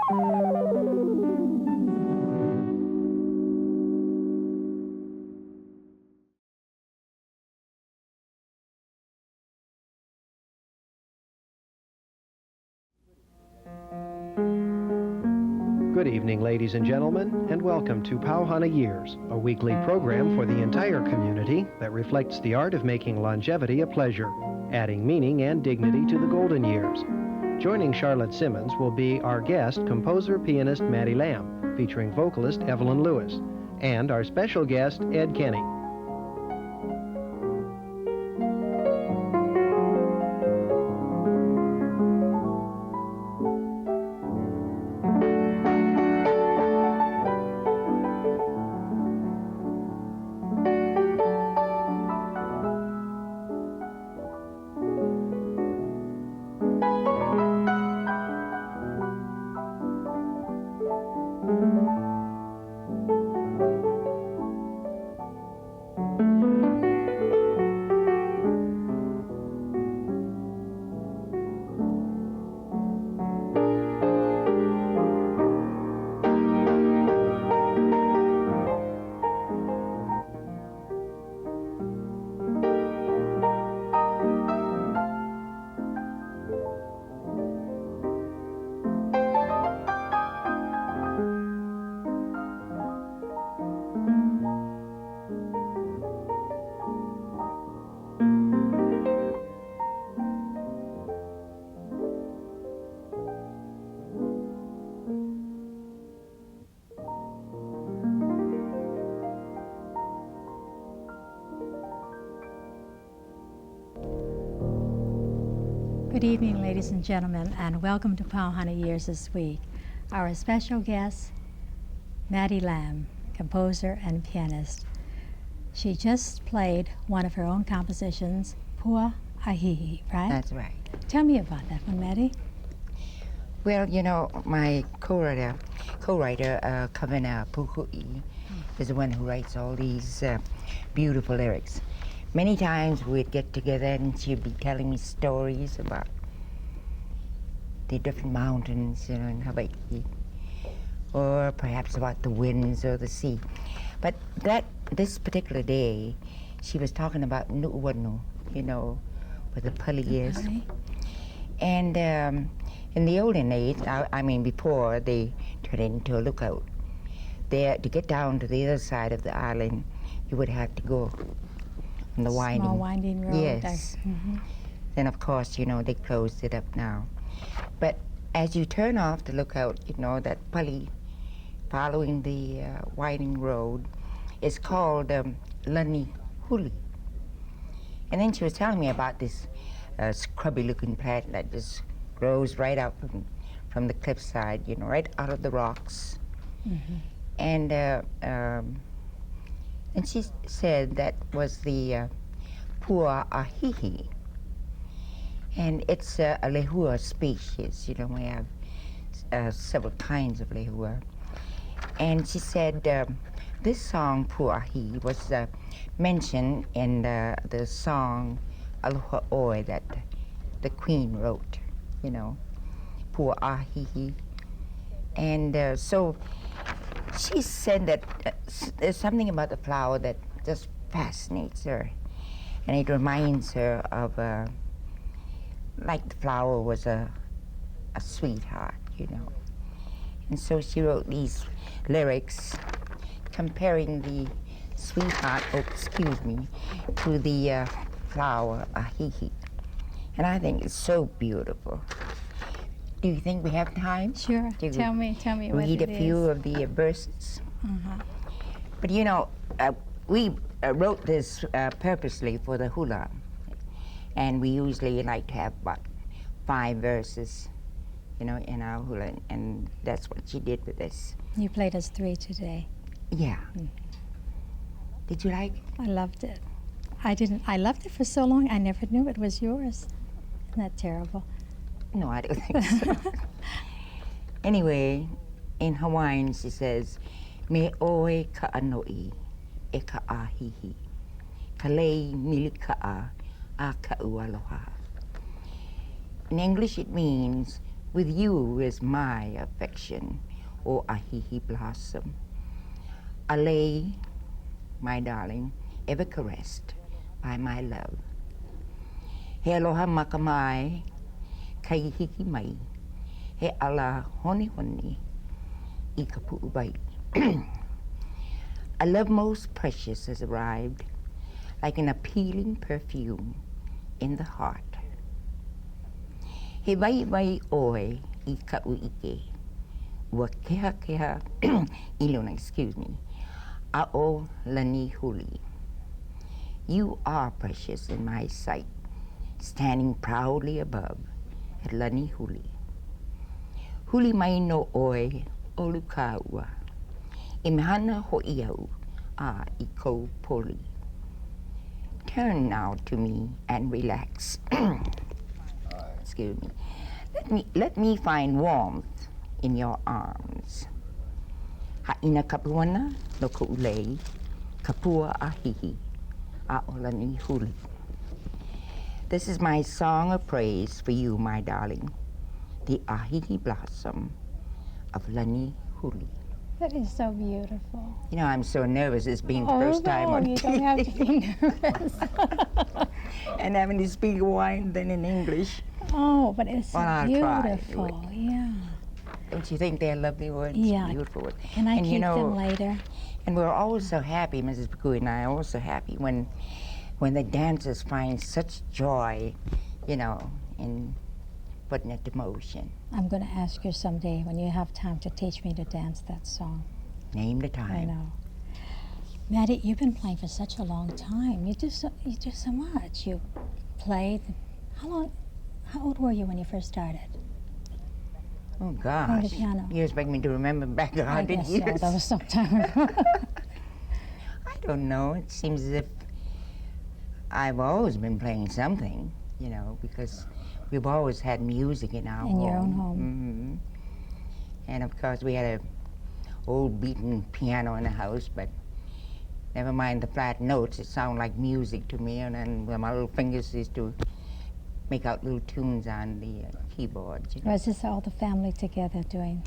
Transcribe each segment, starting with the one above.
Good evening, ladies and gentlemen, and welcome to Pau Hana Years, a weekly program for the entire community that reflects the art of making longevity a pleasure, adding meaning and dignity to the golden years. Joining Charlotte Simmons will be our guest, composer, pianist Maddy Lam, featuring vocalist Evelyn Lewis, and our special guest, Ed Kenny. Good evening, ladies and gentlemen, and welcome to Pau Hana Years this week. Our special guest, Maddy Lam, composer and pianist. She just played one of her own compositions, Pua Ahihi, right? That's right. Tell me about that one, Maddie. Well, you know, my co-writer, Kawena Pukui, is the one who writes all these beautiful lyrics. Many times we'd get together and she'd be telling me stories about the different mountains, you know, in Hawaii, or perhaps about the winds or the sea. But this particular day, she was talking about Nu'uanu, you know, where the pali is. Okay. And in the olden days, I mean before they turned it into a lookout, there, to get down to the other side of the island, you would have to go on the Small winding road. Yes. Then of course, you know, they closed it up now. But as you turn off the lookout, you know, that pali following the winding road is called Lani Huli. And then she was telling me about this scrubby looking plant that just grows right out from the cliffside, you know, right out of the rocks. And she said that was the Pua Ahihi. And it's a lehua species, you know, we have several kinds of lehua. And she said this song, Pua Ahihi, was mentioned in the song Aloha Oe that the Queen wrote, you know, Pua Ahihi. And so she said that there's something about the flower that just fascinates her, and it reminds her of like the flower was a sweetheart, you know. And so she wrote these lyrics comparing the sweetheart, to the flower Ahihi. And I think it's so beautiful. Do you think we have time? Sure. Tell me what read it a few is. of the verses? But you know, we wrote this purposely for the hula, and we usually like to have about 5 verses, you know, in our hula, and that's what she did with this. You played us 3 today. Yeah. Did you like it? I loved it. I loved it for so long, I never knew it was yours. Isn't that terrible? No, I don't think so. Anyway, in Hawaiian she says, Me oe ka anoi e ka ahihi, ka lei milika'a a ka ualoha. In English it means, With you is my affection, O ahihi blossom. A lay, my darling, ever caressed by my love. He aloha makamai, kai hiki mai, he ala honi honi, I ka pu'u bai. A love most precious has arrived, like an appealing perfume in the heart. He vai vai oe I ka uike, ua keha keha, Ilona, excuse me, a o lani huli. You are precious in my sight, standing proudly above at lani huli. Huli mai no oe olukaua, imhana ho'iau a I kou poli. Turn now to me and relax. Excuse me. Let me find warmth in your arms. Ha'ina kapuana no ku'ulei, kapua ahihi, a olani huli. This is my song of praise for you, my darling, the ahihi blossom of lani huli. That is so beautiful. You know, I'm so nervous. It's being the first time on you TV. don't have to be nervous. And having to speak Hawaiian then in English. Oh, but it's so Well, I'll try, beautiful. anyway. Yeah. Don't you think they're lovely words? Yeah. Beautiful words. Can I And keep them later? And we're always so happy, Mrs. Pukui and I are always so happy when the dancers find such joy, you know, in putting it to motion. I'm going to ask you someday when you have time to teach me to dance that song. Name the time. I know. Maddie, you've been playing for such a long time. You do so much. You played. How old were you when you first started? Oh, Playing gosh. the piano. You expect me to remember back 100 I guess years? so. That was some time ago. I don't know. It seems as if I've always been playing something, you know, because we've always had music in our home. In your own home. Mm-hmm. And of course, we had a old beaten piano in the house, but never mind the flat notes, it sounded like music to me, and then my little fingers used to make out little tunes on the keyboard. You know. Was this all the family together doing?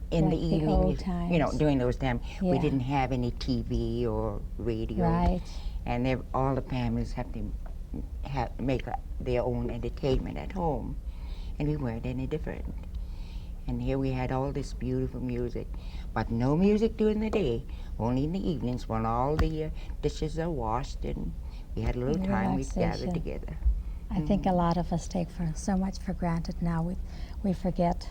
In the like the evening, old you know, times. during those times, we Yeah. didn't have any TV or radio. Right. And all the families have to make their own entertainment at home, and we weren't any different. And here we had all this beautiful music, but no music during the day, only in the evenings when all the dishes are washed and we had a little time we gathered Relaxation. together. I think a lot of us take so much for granted now. We forget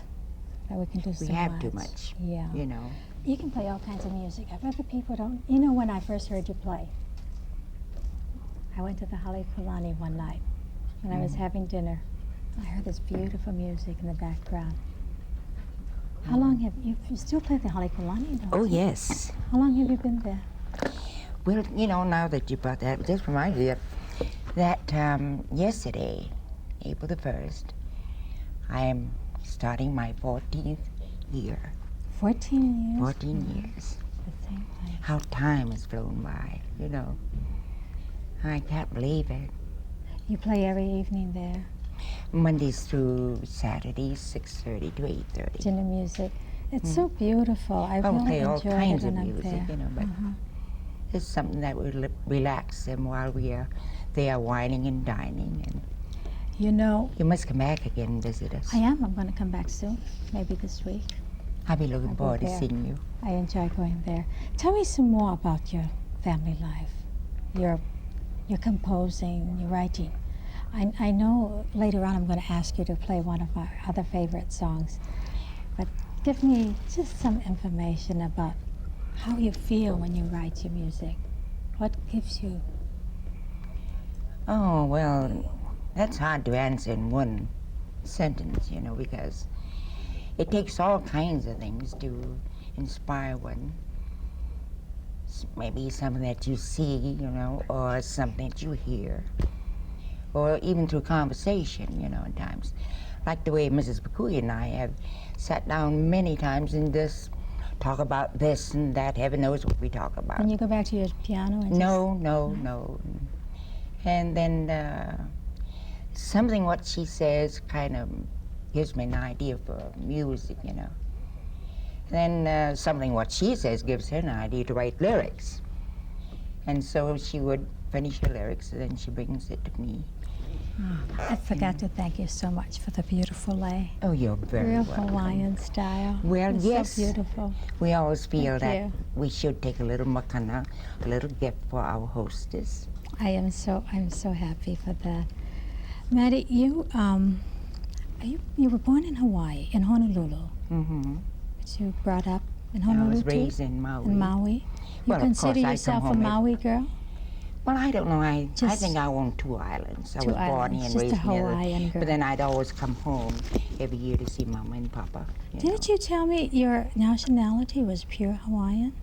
that we can do so We much. have too much, Yeah. you know. You can play all kinds of music. I bet the people don't. You know, when I first heard you play, I went to the Halekulani one night when I was having dinner. I heard this beautiful music in the background. How long have you still play the Halekulani? Oh, yes. How long have you been there? Well, you know, now that you brought that, just reminds me that yesterday, April the 1st, I am starting my 14th year. 14 years? 14 years. The same place. How time has flown by, you know. I can't believe it. You play every evening there, Mondays through Saturdays, 6:30 to 8:30. dinner music. It's so beautiful. I I really play all enjoy kinds it of when I'm music, there. you know, but Uh-huh. it's something that will relax them while they are whining and dining. And You know, you must come back again and visit us. I am. I'm going to come back soon, maybe this week. I'll be looking I'll go forward to there. seeing you. I enjoy going there. Tell me some more about your family life, your composing, your writing. I know later on I'm going to ask you to play one of our other favorite songs, but give me just some information about how you feel when you write your music. What gives you? Oh, well, that's hard to answer in one sentence, you know, because it takes all kinds of things to inspire one. Maybe something that you see, you know, or something that you hear, or even through conversation, you know, at times. Like the way Mrs. Pukui and I have sat down many times and just talk about this and that. Heaven knows what we talk about. When you go back to your piano and No. And then something what she says kind of gives me an idea for music, you know. Then something what she says gives her an idea to write lyrics. And so she would finish her lyrics, and then she brings it to me. I forgot to thank you so much for the beautiful lay. Oh, you're very Real welcome. Hawaiian style. Well, It's yes. so beautiful. We always feel Thank that you. we should take a little makana, a little gift for our hostess. I'm so happy for that. Maddie, you were born in Hawaii, in Honolulu. Mm-hmm. But you brought up in I Honolulu was too? raised in Maui. In Maui. You Well, of consider course, I come yourself a home Maui girl? Well, I don't know. I Just think I own 2 islands. I two was born islands, and just a raised in the other. Hawaiian girl. But then I'd always come home every year to see Mama and Papa. Didn't you tell me your nationality was pure Hawaiian?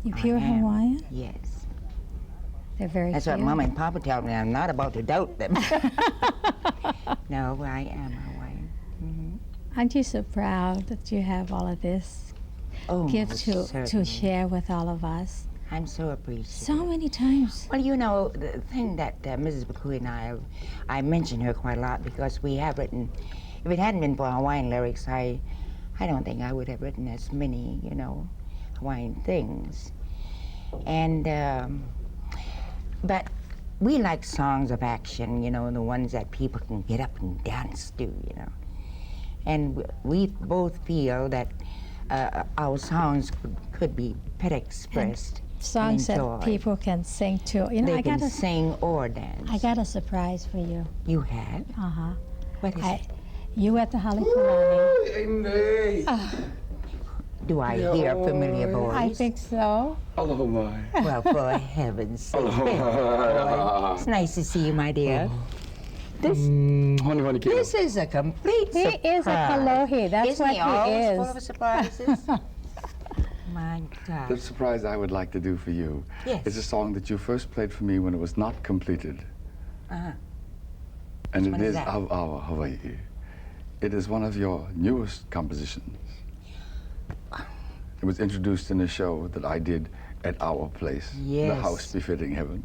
You I pure am. Hawaiian? Yes. They're very That's cute. what Mama and Papa tell me. I'm not about to doubt them. No, I am Hawaiian. Mm-hmm. Aren't you so proud that you have all of this Oh, gift to certainly. share with all of us? I'm so appreciative. So many times. Well, you know, the thing that Mrs. Pukui and I mention her quite a lot because we have written, if it hadn't been for Hawaiian lyrics, I don't think I would have written as many, you know, Hawaiian things. And, but we like songs of action, you know, the ones that people can get up and dance to, you know. And we both feel that our songs could be better expressed. Songs that enjoy. people can sing to. You know, They I can got sing or dance. I got a surprise for you. You have? Uh-huh. What is it? You at the Halekulani. Do I hear a familiar voice? I think so. Aloha mai. Well, for heaven's sake. Aloha. It's nice to see you, my dear. Honey, honey, kiddo. This is a complete He surprise. is a kalohi. That's Isn't what he always he full of is. surprises? My The God. surprise I would like to do for you Yes. is a song that you first played for me when it was not completed. Uh-huh. And Which one it is is that? of our Hawaii. It is one of your newest compositions. It was introduced in a show that I did at our place, The Yes. House Befitting Heaven.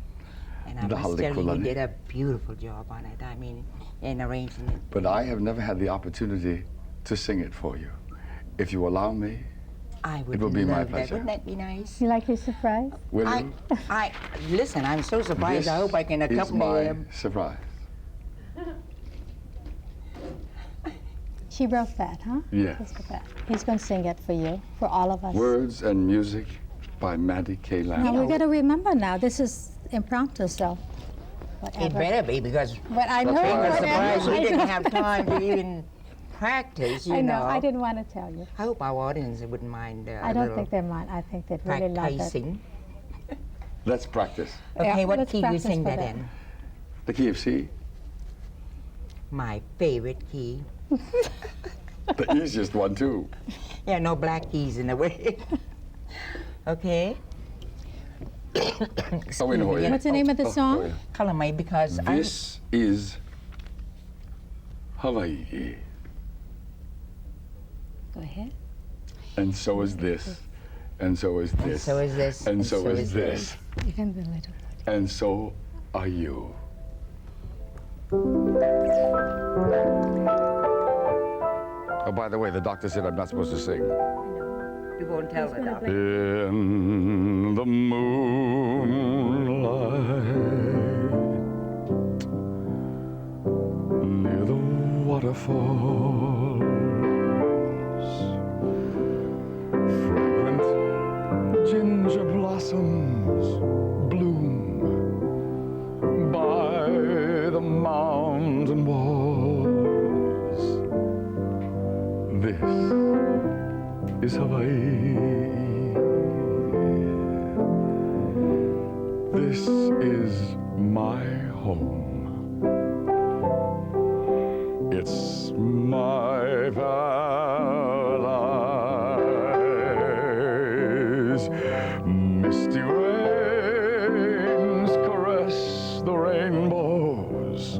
And I The must tell you, you Halekulani. did a beautiful job on it. I mean, in arranging it. But I have never had the opportunity to sing it for you. If you allow me, I would It will be my love that. pleasure. Wouldn't that be nice? You like your surprise? will you? Listen, I'm so surprised. I hope I can This is accompany my them. surprise. She wrote that, huh? Yes. Just for that. He's going to sing it for you, for all of us. Words and music by Maddie Lam. Now, we got to remember now, this is impromptu, so whatever. It better be because But I know being a whatever. surprise, we I didn't know. have time to even practice, you I know. know. I didn't want to tell you. I hope our audience wouldn't mind I don't think they mind. I think they'd really love it. practicing. Let's practice. Okay, Yeah, what let's key you practice sing for that that. in? The key of C, My favorite key. the easiest one too. Yeah, no black keys in the way. Okay. Oh, we know it. What's the name of the song? yeah. Color me because This is Hawaii, Go ahead. and so is this, and so is this, so is this, and so is this, You can be a little. and so are you. Oh, by the way, the doctor said I'm not supposed to sing. you won't tell the doctor. In the moonlight, near the waterfalls, fragrant ginger blossoms bloom by the mountain walls. This is Hawaii. This is my home. It's my paradise. Misty rains caress the rainbows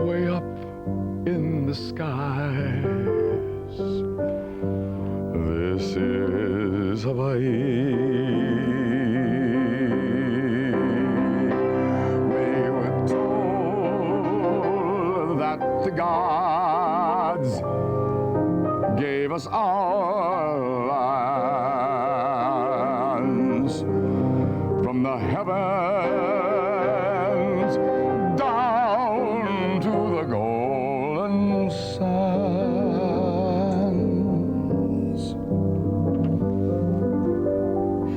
way up in the skies. This is Hawaii. We were told that the the gods gave us our lands. From the heavens down to the golden sands.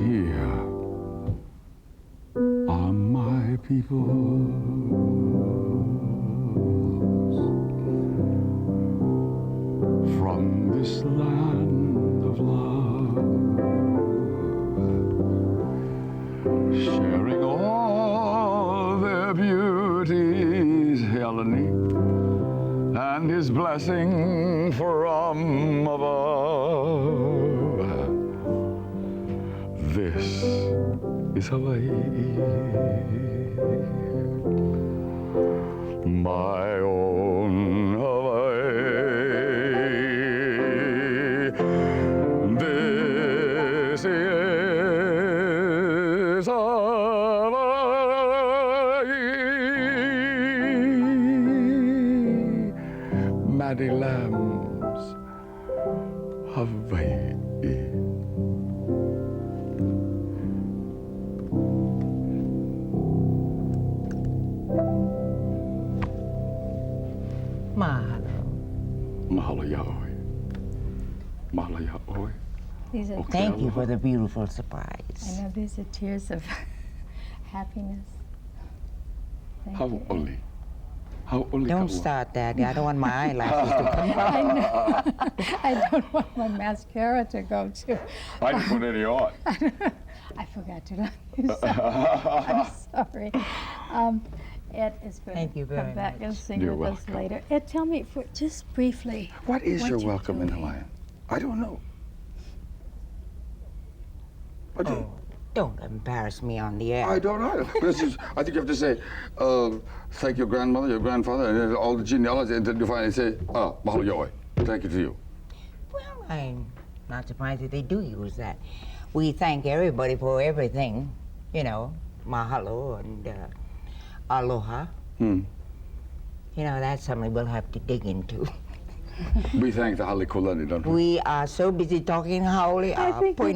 Here are my people. From this land of love, sharing all their beauties, Helene, and his blessing from above. This is Hawaii, my own Hawaii. This is Hawaii, Maddy Lam's Hawaii. Mahalo. Mahalo Yahweh. Mahalo Yahweh. These are, Thank you for the beautiful I surprise. know these are tears of happiness. Thank How you. only? How only? Don't start that. I don't want my eyelashes to come out. I know. I don't want my mascara to go too. I didn't put any on. I forgot to let you say. I'm sorry. Ed is going Thank you to come very back and much. sing You're with us welcome. later. Ed, tell me just briefly. What is what your you're welcome in doing. Hawaiian? I don't know. I don't. Oh, don't embarrass me on the air. I don't know. This is, I think you have to say, thank your grandmother, your grandfather, and then all the genealogy, and then you finally say, mahalo Yahweh. Thank you to you. Well, I'm not surprised that they do use that. We thank everybody for everything, you know, mahalo and aloha. Hmm. You know, that's something we'll have to dig into. We thank the Hale Kulani, don't we? We are so busy talking haole. I think we-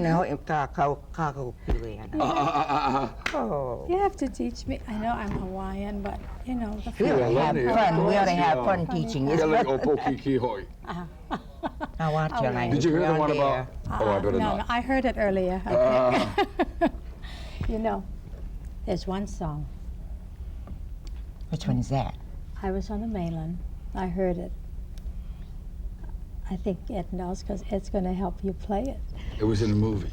Oh. You have to teach me. I know I'm Hawaiian, but you know the We ought to have Kulani, of fun. We ought to course, have yeah. fun teaching. It's Yele fun. opo kiki hoi. Now watch your Oh, language. Did you hear the We're one on about? air. Oh, I better no, not. no, I heard it earlier. Okay. You know, there's one song. Which one is that? I was on the mainland. I heard it. I think Ed knows because Ed's going to help you play it. It was in a movie.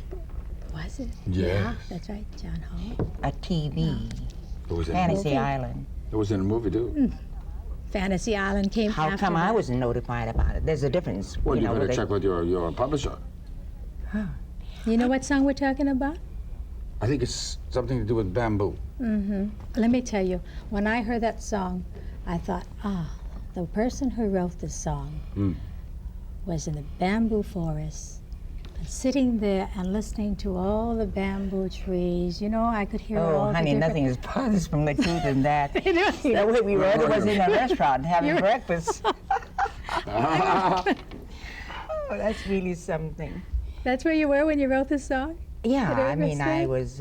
Was it? Yes. Yeah, that's right, John Hall. A TV. It was in. Fantasy movie. Island. It was in a movie too. Fantasy Island came How after come I that. wasn't notified about it? There's a difference. Well, you know, better they- check with your publisher. You know what song we're talking about? I think it's something to do with bamboo. Let me tell you, when I heard that song, I thought, the person who wrote this song was in the bamboo forest, and sitting there and listening to all the bamboo trees. You know, I could hear all Oh, the honey, different... nothing is farthest from the truth than that. The way we read it was in a restaurant having breakfast. Oh, that's really something. That's where you were when you wrote this song? Yeah, Did it I ever mean, say? I was,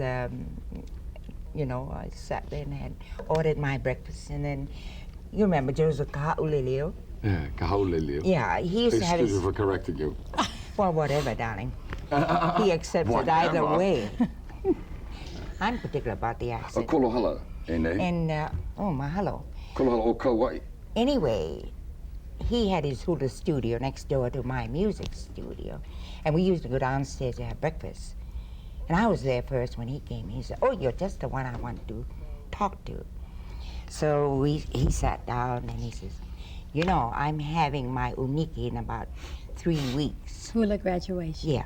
you know, I sat there and had ordered my breakfast, and then you remember Joseph Kahulilio? Yeah, kahaulelio. Yeah, he used to have Excuse me his, for correcting you. well, whatever, darling. He accepts it either Whatever. way. I'm particular about the accent. Kolohala, ene. And, oh, mahalo. Kolohala o Kauai. Anyway, he had his hula studio next door to my music studio, and we used to go downstairs to have breakfast. And I was there first when he came. He said, "Oh, you're just the one I want to talk to." So he sat down and he says, "You know, I'm having my uniki in about 3 weeks." Hula graduation. Yeah.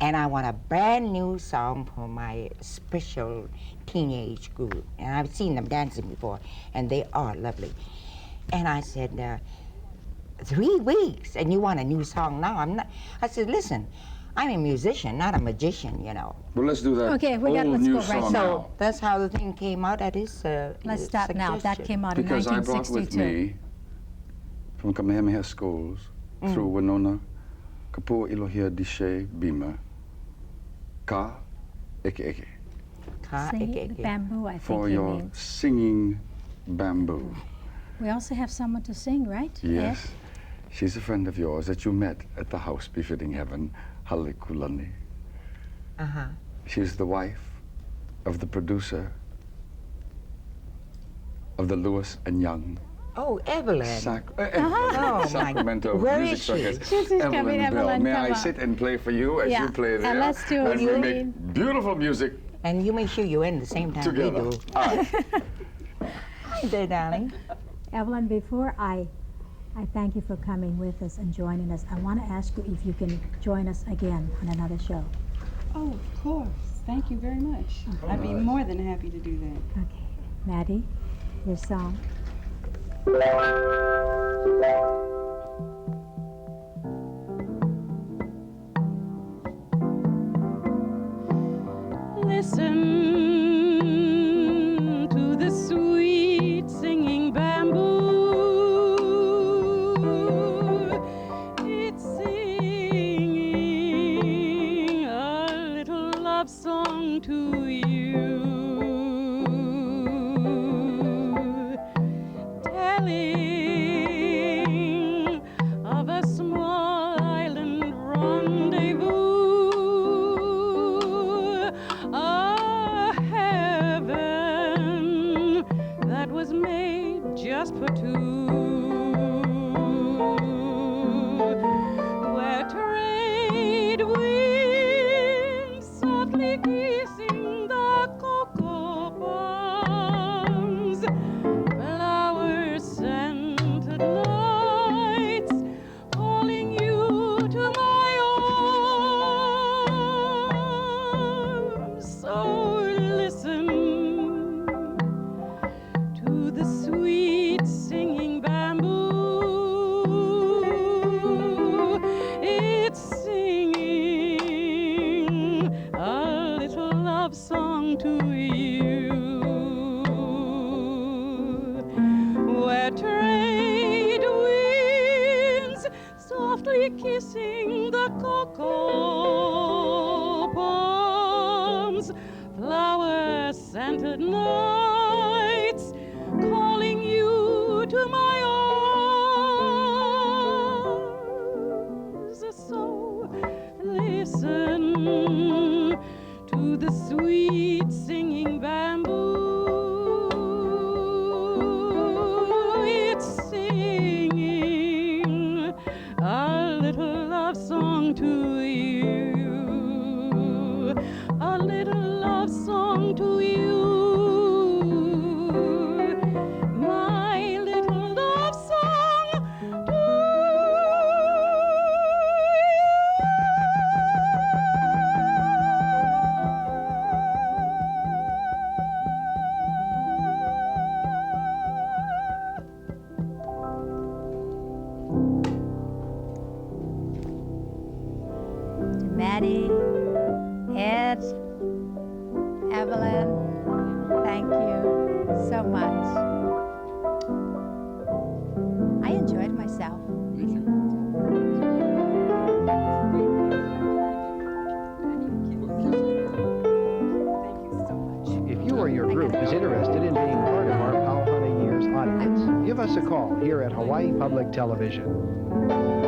And I want a brand new song for my special teenage group. And I've seen them dancing before, and they are lovely. And I said, 3 weeks, and you want a new song now? I'm not. I said, listen, I'm a musician, not a magician, you know. Well, let's do that. Okay, let's go new right song now. now. That's how the thing came out. That is Let's start now. That suggestion. came out in Because I brought with 1962. me from Kamehameha Schools through Winona, Kapua Ilohia Dishe Bima, Ka Eke Eke. Ka Sing eke eke. bamboo, I think For you your mean. singing bamboo. We also have someone to sing, right? Yes. Ed? She's a friend of yours that you met at the house befitting heaven, Halekulani. Uh-huh. She's the wife of the producer of the Lewis and Young Oh, Evelyn. Oh, Sacramento my. Where Music is she? Circus. She's coming, Evelyn Bell. Evelyn, May come I up. sit and play for you as Yeah, you play there? and let's do a and we scene. make beautiful music And you make sure you're in the same time together. we do. All right. Hi there, darling. Evelyn, before I thank you for coming with us and joining us, I want to ask you if you can join us again on another show. Oh, of course. Thank you very much. I'd be more than happy to do that. Okay. Maddie, your song. Listen to the sweet singing bamboo. It's singing a little love song to you, telling of a small island rendezvous, a heaven that was made just for two, where trade winds softly kissing the cocoa palms, flower scented nights calling you to my arms. So listen to the sweet singing bamboo. It's singing a little love song to you, where trade winds softly kissing the cocoa palms, flower scented nights calling you to my arms. So listen to the sweet singing bamboo. It's singing a little love song to you, a little love song to you, my little love song to To Maddie, Ed, Evelyn, thank you so much. I enjoyed myself. Thank you. If you or your group is interested in being part of our Pau Hana Years audience, give us a call here at Hawaii Public Television.